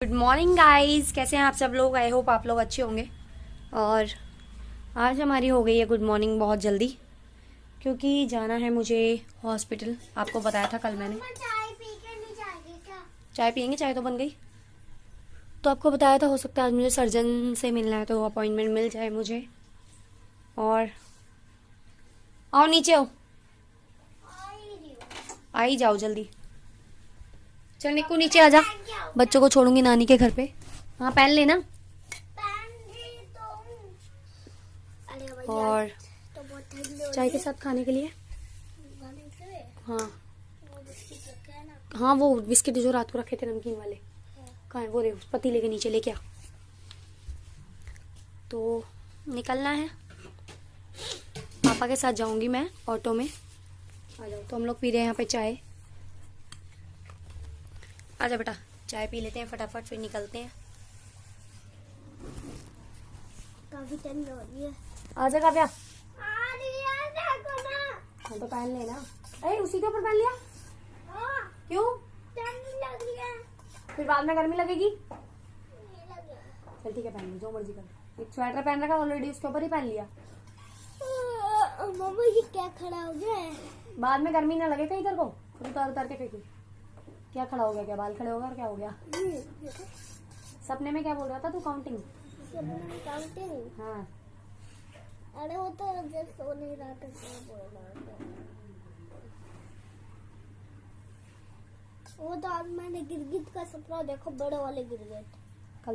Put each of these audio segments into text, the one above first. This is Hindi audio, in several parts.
गुड मॉर्निंग गाइस, कैसे हैं आप सब लोग। आई होप आप लोग अच्छे होंगे। और आज हमारी हो गई है गुड मॉर्निंग बहुत जल्दी, क्योंकि जाना है मुझे हॉस्पिटल। आपको बताया था कल मैंने। चाय पी के नहीं जाएंगे क्या? चाय पियेंगे, चाय तो बन गई। तो आपको बताया था, हो सकता है आज मुझे सर्जन से मिलना है, तो अपॉइंटमेंट मिल जाए मुझे। और आओ नीचे आओ, आ ही जाओ जल्दी। चल निक्कू नीचे आ जा, बच्चों को छोड़ूंगी नानी के घर पे। हाँ पहन लेना। और चाय के साथ खाने के लिए हाँ हाँ वो बिस्किट जो रात को रखे थे नमकीन वाले, कहाँ है वो? रे उस पतीले के नीचे लेके आ। तो निकलना है, पापा के साथ जाऊंगी मैं ऑटो में। आ जाओ। तो हम लोग पी रहे हैं यहाँ पे चाय। आजा बेटा, चाय पी लेते हैं फटाफट, फिर निकलते हैं। काफी ठंड हो रही है। आजा काव्या। आ रही है, देखो ना। हाँ तो पहन लेना। अरे उसी के ऊपर पहन लिया क्यों? ठंड लग रही है। फिर बाद में गर्मी लगेगी। नहीं लग रहा। चल ठीक है, पहन लो जो मर्जी कर। एक स्वेटर पहन रखा ऑलरेडी, उसके ऊपर ही पहन लिया। मम्मा ये क्या खड़ा हो गया है? बाद में गर्मी ना लगे कहीं इधर को, उतार उतार के फेंकी। क्या खड़ा हो गया? क्या बाल खड़े हो गए और क्या हो गया? सपने में क्या बोल रहा था तू? काउंटिंग। काउंटिंग। हाँ अरे वो तो जब सो नहीं रहा था क्या बोल रहा था। वो तो आज मैंने गिरगिट का सपना देखो, बड़े वाले गिरगिट। कल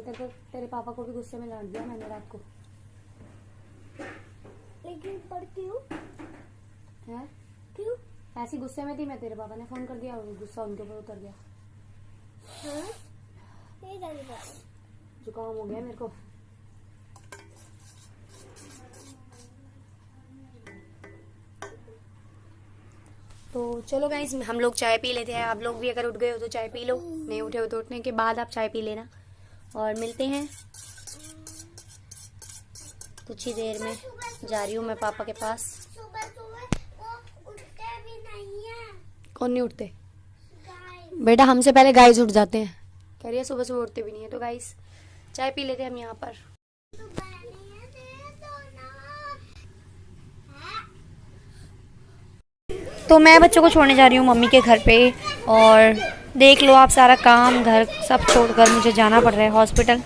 तेरे पापा को भी गुस्से में डांट दिया मैंने रात को। लेकिन पर क्यों? है क्यों? ऐसी गुस्से में थी मैं, तेरे पापा ने फोन कर दिया और गुस्सा उनके ऊपर उतर गया। हाँ? ये क्या? जुकाम हो गया मेरे को। तो चलो गाइस, हम लोग चाय पी लेते हैं। आप लोग भी अगर उठ गए हो तो चाय पी लो, नहीं उठे हो तो उठने के बाद आप चाय पी लेना। और मिलते हैं कुछ ही देर में। जा रही हूँ मैं पापा के पास। सुबह सुबह वो उठते भी नहीं है। कौन नहीं उठते? गाय। बेटा हमसे पहले गाइस उठ जाते हैं। कह रही है सुबह सुबह उठते भी नहीं है। तो गाइस चाय पी लेते हैं हम यहाँ पर। तो मैं बच्चों को छोड़ने जा रही हूँ मम्मी के घर पे। और देख लो आप, सारा काम घर सब छोड़कर मुझे जाना पड़ रहा है हॉस्पिटल।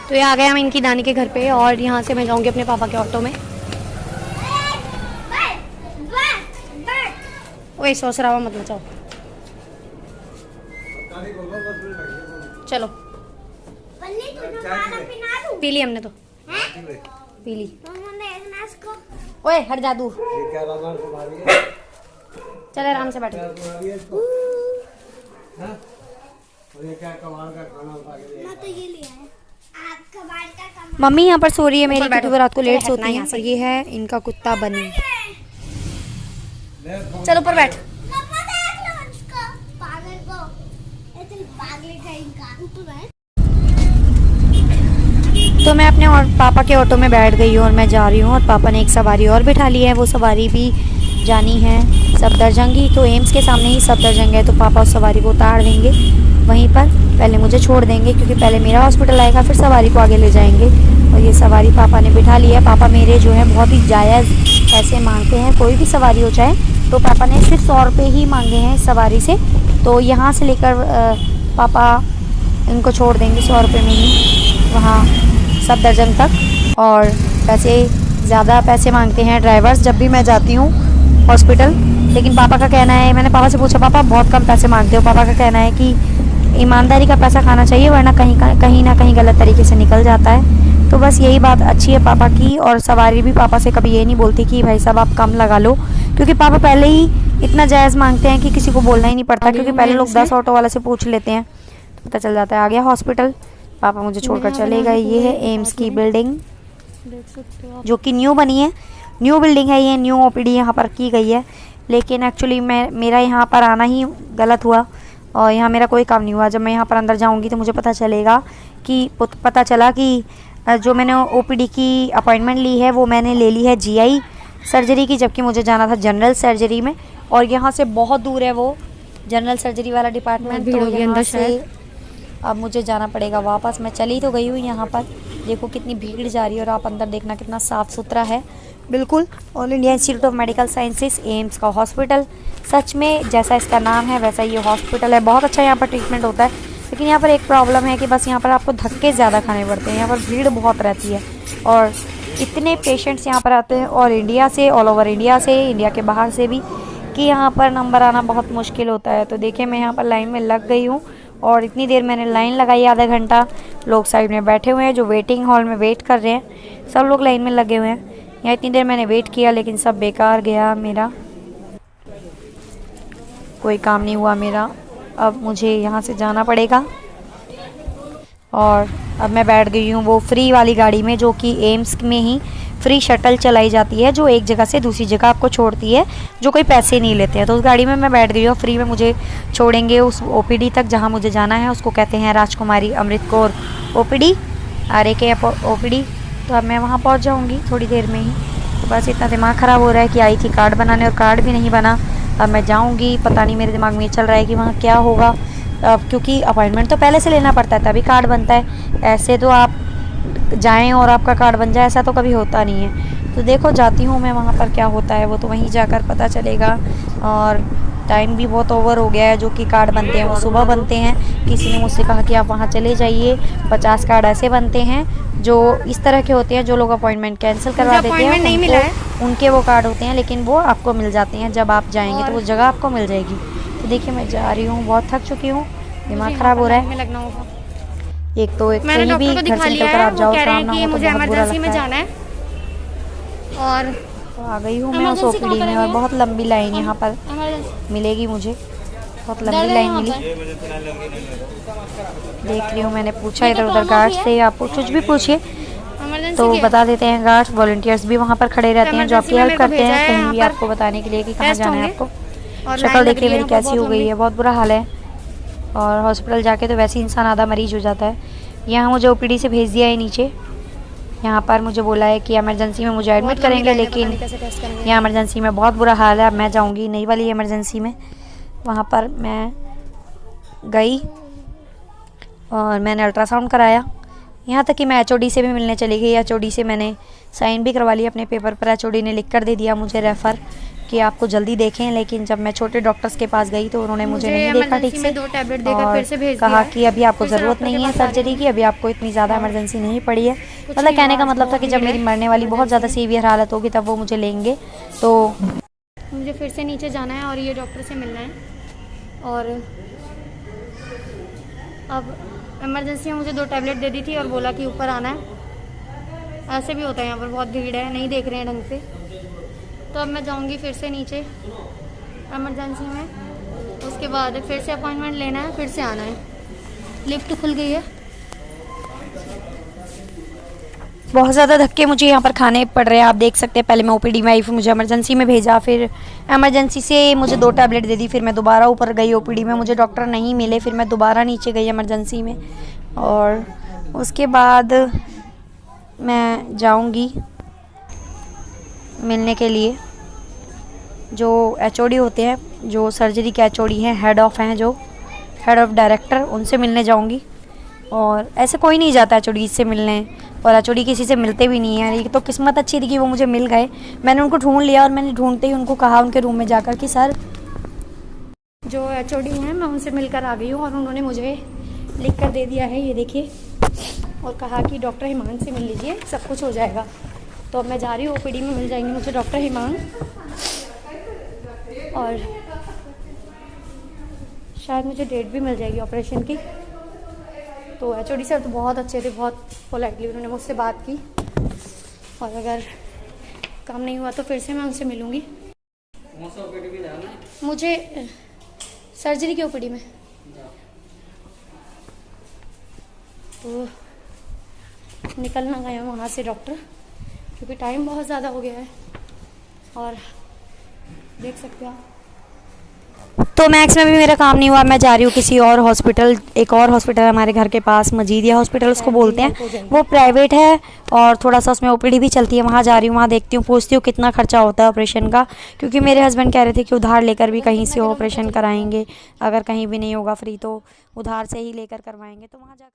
तो ये आ गए हम इनकी नानी के घर पे, और यहाँ से मैं जाऊँगी अपने पापा के ऑटो में। ओए सौसरावा मत मचाओ। चलो पी ली हमने तो, पी ली। ओए हट जा दूर। चल आराम से बैठो। मम्मी यहाँ पर सो रही है मेरी, क्योंकि वो रात को लेट सोती है। और ये है इनका कुत्ता बनी। चलो ऊपर बैठ। तो मैं अपने और पापा के ऑटो में बैठ गई हूँ और मैं जा रही हूँ। और पापा ने एक सवारी और बिठा ली है, वो सवारी भी जानी है सफदरजंग। तो एम्स के सामने ही सफदरजंग है, तो पापा उस सवारी को उतार देंगे वहीं पर। पहले मुझे छोड़ देंगे, क्योंकि पहले मेरा हॉस्पिटल आएगा, फिर सवारी को आगे ले जाएंगे। और ये सवारी पापा ने बिठा ली है। पापा मेरे जो है बहुत ही जायज़ पैसे मांगते हैं, कोई भी सवारी हो जाए। तो पापा ने सिर्फ 100 रुपये ही मांगे हैं सवारी से। तो यहाँ से लेकर पापा इनको छोड़ देंगे 100 रुपये में ही वहाँ सफदरजंग तक। और पैसे ज़्यादा पैसे मांगते हैं ड्राइवर्स जब भी मैं जाती हूँ हॉस्पिटल। लेकिन पापा का कहना है, मैंने पापा से पूछा पापा बहुत कम पैसे मांगते हो। पापा का कहना है कि ईमानदारी का पैसा खाना चाहिए, वरना कहीं ना कहीं गलत तरीके से निकल जाता है। तो बस यही बात अच्छी है पापा की। और सवारी भी पापा से कभी ये नहीं बोलती कि भाई साहब आप कम लगा लो, क्योंकि पापा पहले ही इतना जायज़ मांगते हैं कि किसी को बोलना ही नहीं पड़ता। क्योंकि पहले लोग 10 ऑटो वाले से पूछ लेते हैं तो पता चल जाता है। आ गया हॉस्पिटल, पापा मुझे छोड़कर चले गए। ये है एम्स की बिल्डिंग, जो कि न्यू बनी है। न्यू बिल्डिंग है ये, न्यू ओपीडी यहाँ पर की गई है। लेकिन एक्चुअली मेरा यहाँ पर आना ही गलत हुआ और यहाँ मेरा कोई काम नहीं हुआ। जब मैं यहाँ पर अंदर जाऊँगी तो मुझे पता चला कि जो मैंने ओपीडी की अपॉइंटमेंट ली है वो मैंने ले ली है जीआई सर्जरी की, जबकि मुझे जाना था जनरल सर्जरी में। और यहाँ से बहुत दूर है वो जनरल सर्जरी वाला डिपार्टमेंट। तो यहाँ से अब मुझे जाना पड़ेगा वापस। मैं चली तो गई हूँ यहाँ पर, देखो कितनी भीड़ जा रही है और आप अंदर देखना कितना साफ़ सुथरा है बिल्कुल। All India institute of medical sciences AIIMS का हॉस्पिटल, सच में जैसा इसका नाम है वैसा ये हॉस्पिटल है। बहुत अच्छा यहाँ पर ट्रीटमेंट होता है, लेकिन यहाँ पर एक प्रॉब्लम है कि बस यहाँ पर आपको धक्के ज़्यादा खाने पड़ते हैं। यहाँ पर भीड़ बहुत रहती है और इतने पेशेंट्स यहाँ पर आते हैं और इंडिया से, ऑल ओवर इंडिया से, इंडिया के बाहर से भी, कि यहाँ पर नंबर आना बहुत मुश्किल होता है। तो देखिए मैं यहाँ पर लाइन में लग गई हूँ और इतनी देर मैंने लाइन लगाई, आधा घंटा। लोग साइड में बैठे हुए हैं जो वेटिंग हॉल में वेट कर रहे हैं, सब लोग लाइन में लगे हुए हैं। यहाँ इतनी देर मैंने वेट किया लेकिन सब बेकार गया, मेरा कोई काम नहीं हुआ मेरा। अब मुझे यहाँ से जाना पड़ेगा और अब मैं बैठ गई हूँ वो फ्री वाली गाड़ी में, जो कि एम्स में ही फ्री शटल चलाई जाती है, जो एक जगह से दूसरी जगह आपको छोड़ती है, जो कोई पैसे नहीं लेते हैं। तो उस गाड़ी में मैं बैठ गई हूँ, फ्री में मुझे छोड़ेंगे उस ओपीडी तक जहाँ मुझे जाना है। उसको कहते हैं राजकुमारी Amrit Kaur OPD, RAK OPD. तो अब मैं वहाँ पहुँच जाऊँगी थोड़ी देर में ही। तो बस इतना दिमाग ख़राब हो रहा है कि आई थी कार्ड बनाने और कार्ड भी नहीं बना। अब मैं जाऊँगी, पता नहीं मेरे दिमाग में ये चल रहा है कि वहाँ क्या होगा, क्योंकि अपॉइंटमेंट तो पहले से लेना पड़ता है तभी कार्ड बनता है। ऐसे तो आप जाएं और आपका कार्ड बन जाए, ऐसा तो कभी होता नहीं है। तो देखो जाती हूँ मैं वहाँ पर, क्या होता है वो तो वहीं जाकर पता चलेगा। और टाइम भी बहुत ओवर हो गया है, जो कि कार्ड बनते हैं वो सुबह बनते हैं। किसी ने मुझसे कहा कि आप वहाँ चले जाइए, 50 कार्ड ऐसे बनते हैं जो इस तरह के होते हैं, जो लोग अपॉइंटमेंट कैंसिल करवा देते हैं नहीं मिला है, उनके वो कार्ड होते हैं, लेकिन वो आपको मिल जाते हैं जब आप जाएंगे, तो वो जगह आपको मिल जाएगी। तो देखिए मैं जा रही हूँ, बहुत थक चुकी हूँ, दिमाग ख़राब हो रहा है। एक तो मैंने कहीं भी डॉक्टर को घर दिखा से लिया निकल कर है, आप वो जाओ कह रहे काम हैं ना कि हो तो मुझे बहुत बुरा इमरजेंसी में लगता जाना है। है। और तो आ गई हूँ मैं उस ओपीडी में और बहुत लंबी लाइन यहाँ पर मिलेगी मुझे, बहुत लंबी लाइन मिली। देख रही हूँ, मैंने पूछा इधर उधर गार्ड से, आप कुछ भी पूछिए तो बता देते हैं गार्ड्स। वॉलंटियर्स भी वहाँ पर खड़े रहते हैं जो आपकी हेल्प करते हैं कहीं भी आपको बताने के लिए कि कहाँ जाना है आपको। शक्ल देखिए मेरी कैसी हो गई है, बहुत बुरा हाल है। और हॉस्पिटल जाके तो वैसे ही इंसान आधा मरीज हो जाता है। यहाँ मुझे ओपीडी से भेज दिया है नीचे, यहाँ पर मुझे बोला है कि इमरजेंसी में मुझे एडमिट करेंगे, लेकिन यहाँ इमरजेंसी में बहुत बुरा हाल है। अब मैं जाऊँगी नई वाली इमरजेंसी में। वहाँ पर मैं गई और मैंने अल्ट्रासाउंड कराया, यहाँ तक कि मैं HOD से भी मिलने चली गई। HOD से मैंने साइन भी करवा लिया अपने पेपर पर। HOD ने लिख कर दे दिया मुझे रेफ़र कि आपको जल्दी देखें, लेकिन जब मैं छोटे डॉक्टर्स के पास गई तो उन्होंने मुझे नहीं देखा ठीक से और कहा कि अभी आपको ज़रूरत नहीं है सर्जरी की, अभी आपको इतनी ज़्यादा इमरजेंसी नहीं पड़ी है। मतलब कहने का मतलब था कि जब मेरी मरने वाली बहुत ज़्यादा सीवियर हालत होगी तब वो मुझे लेंगे। तो मुझे फिर से नीचे जाना है और ये डॉक्टर से मिलना है। और अब इमरजेंसी में मुझे 2 टैबलेट दे दी थी और बोला कि ऊपर आना है। ऐसे भी होता है, यहाँ पर बहुत भीड़ है, नहीं देख रहे हैं ढंग से। तो अब मैं जाऊँगी फिर से नीचे इमरजेंसी में, उसके बाद फिर से अपॉइंटमेंट लेना है, फिर से आना है। लिफ्ट खुल गई है। बहुत ज़्यादा धक्के मुझे यहाँ पर खाने पड़ रहे हैं, आप देख सकते हैं। पहले मैं ओपीडी में आई, फिर मुझे इमरजेंसी में भेजा, फिर इमरजेंसी से मुझे 2 टैबलेट दे दी, फिर मैं दोबारा ऊपर गई ओपीडी में, मुझे डॉक्टर नहीं मिले, फिर मैं दोबारा नीचे गई इमरजेंसी में। और उसके बाद मैं जाऊँगी मिलने के लिए जो HOD होते हैं, जो सर्जरी के HOD हैं, head of head of director, उनसे मिलने जाऊँगी। और ऐसे कोई नहीं जाता HOD से मिलने, और HOD किसी से मिलते भी नहीं है। ये तो किस्मत अच्छी थी कि वो मुझे मिल गए। मैंने उनको ढूंढ लिया और मैंने ढूंढते ही उनको कहा उनके रूम में जाकर कि सर, जो HOD हैं मैं उनसे मिलकर आ गई हूँ और उन्होंने मुझे लिख कर दे दिया है, ये देखिए, और कहा कि डॉक्टर हिमांग से मिल लीजिए, सब कुछ हो जाएगा। तो अब मैं जा रही हूँ, OPD में मिल जाएंगे मुझे डॉक्टर हिमांग, और शायद मुझे डेट भी मिल जाएगी ऑपरेशन की। तो HOD सर तो बहुत अच्छे थे, बहुत पोलाइटली उन्होंने मुझसे बात की, और अगर काम नहीं हुआ तो फिर से मैं उनसे मिलूँगी। मुझे सर्जरी की OPD में। तो निकलना गया वहाँ से डॉक्टर, क्योंकि टाइम बहुत ज़्यादा हो गया है। और देख सकते हो आप तो मैक्स में भी मेरा काम नहीं हुआ, मैं जा रही हूँ किसी और हॉस्पिटल, एक और हॉस्पिटल हमारे घर के पास, मजीदिया हॉस्पिटल उसको बोलते हैं, वो प्राइवेट है और थोड़ा सा उसमें ओपीडी भी चलती है, वहाँ जा रही हूँ, वहाँ देखती हूँ, पूछती हूँ कितना खर्चा होता है ऑपरेशन का, क्योंकि मेरे हस्बैंड कह रहे थे कि उधार लेकर भी कहीं से ऑपरेशन कराएंगे, अगर कहीं भी नहीं होगा फ्री तो उधार से ही लेकर करवाएंगे, तो वहाँ जाकर